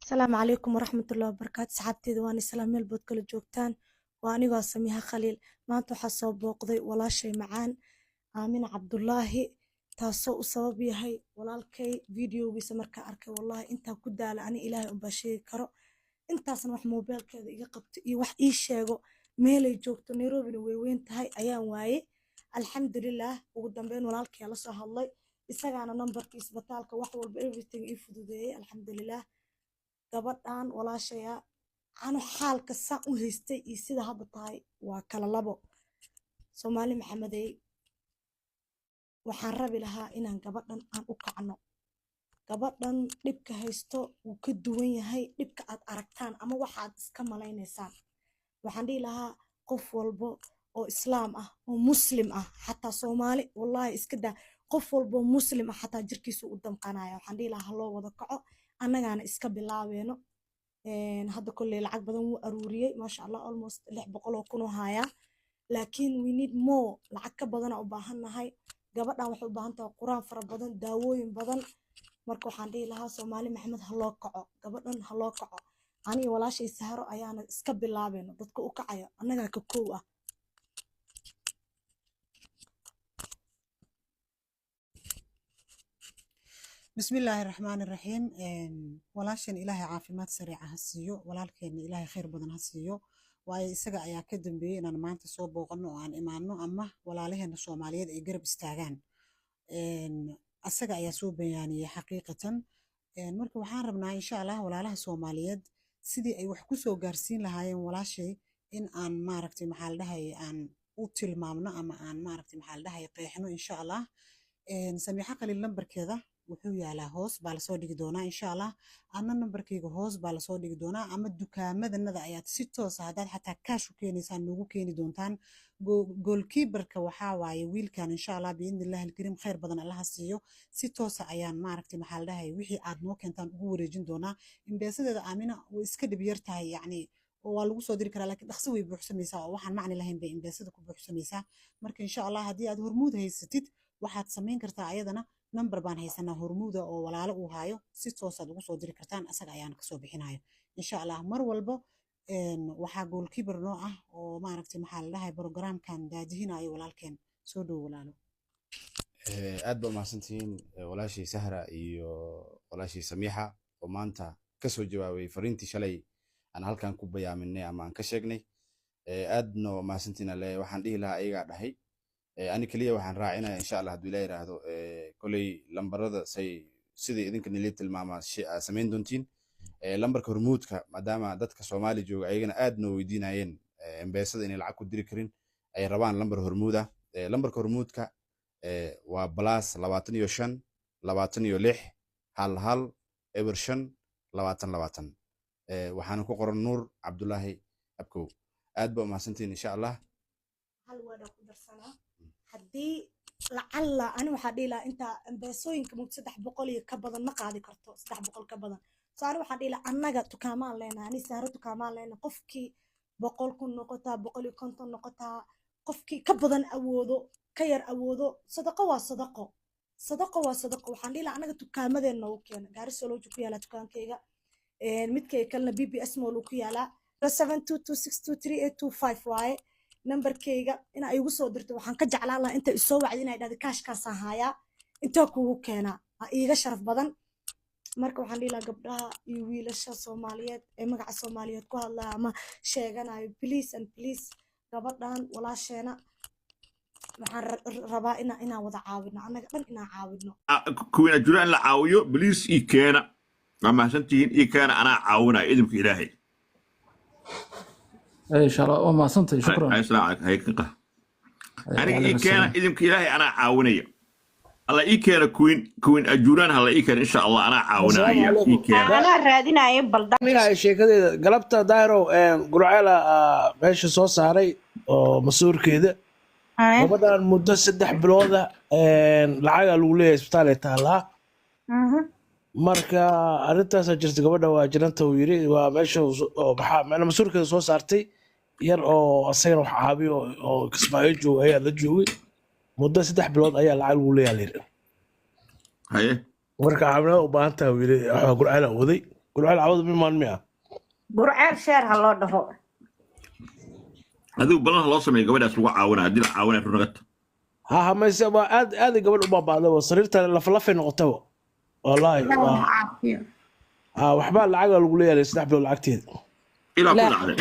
السلام عليكم ورحمة الله وبركاته صحابتي واني سلام ميل بود kala joogtaan waa anigoo Samiha Khaliil maanta waxaa soo booqday walaashay macaan Aamina Cabdullaahi taasoo u sabab yahay walaalkay videogiisa markaa arkay wallahi intaa ku daala ani ilaahay u basheegi karo intaasna wax mobilkeeda iga qabto iyo wax ii sheego meelay joogto Nairobi way weyn tahay ayaan waaye alxamdulillah ugu dambeyn walaalkay la soo hadlay isagaana numberkii isbitaalka wax walba everything ii fududeeyay alxamdulillah gabadhan walaashaya anu xaalka saan u haystay iyo sida hadda tahay waa kala labo Soomaali Maxamedey waxaan rabi lahaa inaan gabadhan aan u kacno gabadhan dhibka haysto uu ka duwan yahay dhibka aad aragtaan ama waxaad iska maleynaysaan waxaan dhihi lahaa qof walbo oo islaam ah oo muslim ah xataa Soomaali wallahi iska daa qof walbo muslim ah xataa jirkiisa u damqanaya waxaan dhihi lahaa loo wada kaco annagaana iska bilaabeeno hadda kullee lacag badan wuu aruuriyay masha Allah almost 600 kun oo haya laakiin we need more lacag ka badan oo u baahanahay gabadhan waxay u baahan tahay quraan fara badan daawooyin badan marka waxaan dhihi lahaa Soomaali Maxamed ha loo kaco gabadhan ha loo kaco ani walaashay Saharo ayaana iska bilaabeeno dadka u kacayo annaga ka koow ah بسم الله الرحمن الرحيم ولاشن إلهي عافيمات سريعة هسيو ولكن إلهي خير بدن هسيو واي إسقى أيا كدم بي إن أنا ما أنت صوب وقنو عن إيمانه أما ولا عليه إن الصوماليات يقرب استعجان إسقى أيا صوب يعني حقيقة مركب حاربنا إن شاء الله ولا عليه الصوماليات سيدي أي وحكسو جارسين لهاي ولا شيء إن أن ما ركتي محل ده أن أوتل مامنا أما أن ما ركتي محل ده يقيحنو إن شاء الله سميحة قليل نمبر كذا wuxuu yaalaa hoos baa la soo dhigi doonaa insha Allah ana numberkayga hoos baa la soo dhigi doonaa ama dukaamadannada ayaad si toos ah hadaad xataa kaash u keenaysaan noogu keeni doontaan goalkeeperka waxaa waaye wiilkan insha Allah biidnillahi alkarim khayr badan Allah siiyo si toos ah ayaan maaragtay maxal dhahay wixii aad noo keentaan ugu wareejin doonaa imbeesadeeda Aamina way iska dhib yar tahay yacni waa lagu soo diri karaa laakiin dhaqso way buuxsamaysaa oo waxaan macni lahayn bay imbeesada ku buuxsamaysaa marka insha Allah haddii aad hormuud haysatid waxaad samayn kartaa ayadana number baan haysanaa hormuuda oo walaalo uu haayo si toos aad ugu soo diri kartaan asaga ayaan ka soo bixinayo insha Allah mar walba waxaa goalkeeper noo ah oo maaragtay maxaa la dhahay programkan daadihinayo walaalkeen soo dhow walaalo aad ba mahadsantihiin walaashii Sahra iyo walaashii Samiha oo maanta ka soo jawaabay fariintii shalay aan halkan ku bayaaminay ama aan ka sheegnay aadna mahadsantiina le waxaan dhihi lahaa ayaga dhahay ani kaliya waxaan raacinaa insha Allah haduu ilaahay raahdo kulay lambarada sidii idinka nilay tilmaama sameyn doontiin lambarka hormuudka maadaama dadka Soomaali jooga ayagana aad noo weydiinayeen embeesada inay lacag ku diri karin ay rabaan lambar hormuuda lambarka hormuudka waa +25 26 hal eber 5 20 waxaan ku qoran Nuur Cabdullaahi Abkow aad ba mahadsantiin insha Allah hal wada ku darsanaa haddii lacalla ani waxaa dhihi lahaa inta embeesooyinka mud 300 iyo ka badan ma qaadi karto 300 ka badan soo ani waxaa dhihi lahaa annaga tukaamaan leenahay ani Sahro tukaamaan leenahay qofkii 100 kun noqotaa 150 noqotaa qofkii ka badan awoodo ka yar awoodo sadaqo waa sadaqo waxaan dhihi lahaa annaga tukaamadeenna u keena Gaariso loo ku yaala tukaankayga midkay kalena BBS mall ku yaala 7226238225 waaye numberkayga ina ay ugu soo dirto waxaan ka jeclaan lahaa inta isoo wacdi inay dhahdo kaashkaas haya inta kugu keena iiga sharaf badan marka waxaan dhihi lahaa gabdhaha iyo wiilasha Soomaaliyeed ee magaca Soomaaliyeed ku hadlaa ama sheeganayo please gabadhan walaasheena waxaan rabaa inaan wada caawino annaga dhan inaan caawino kuwina jiraan la caawiyo please ii keena ma santiin ii keena anaa caawinaa idinka Ilaahay إن شاء الله وما صنتي شكرا. السلام عليكم هيك أنا إيكان إذا كإلهي أنا عاونية الله إيكان كوين أجوران هلا إيكان إن شاء الله أنا عاونية إيكان أنا رادين يبل ده أنا شيء كذا قلبت دايرو قرعة ماشي صوص عري مسؤول كذا وبدأ المدة 6 بلوده العائلة الأولى إسبتالة تالا marka arintaas jirta gabadha waa jiranta uu yiri waa meesha maxaa masuulka soo saartay yar oo asagana wax caabiyo oo Kismaayo joogay ayaa la joogay muddo 3 bilood ayaa lacag ugu leeyahay haye marka caamilada u baahan tahay uu yiri waxa gurcala waday gurceel cawada mimaan miya gurceel sheer ha loo dhaho adigu balan loo sameeyo gabadhaas lagu caawinaa haddii la caawinaa runagata ha mayse waa aad gabadh u baabaadaba sariirta laflafay noqotaba wallaahi waxbaa lacaga lagu leeyahay 3 bilood lacagteeda ilaa ku dhacday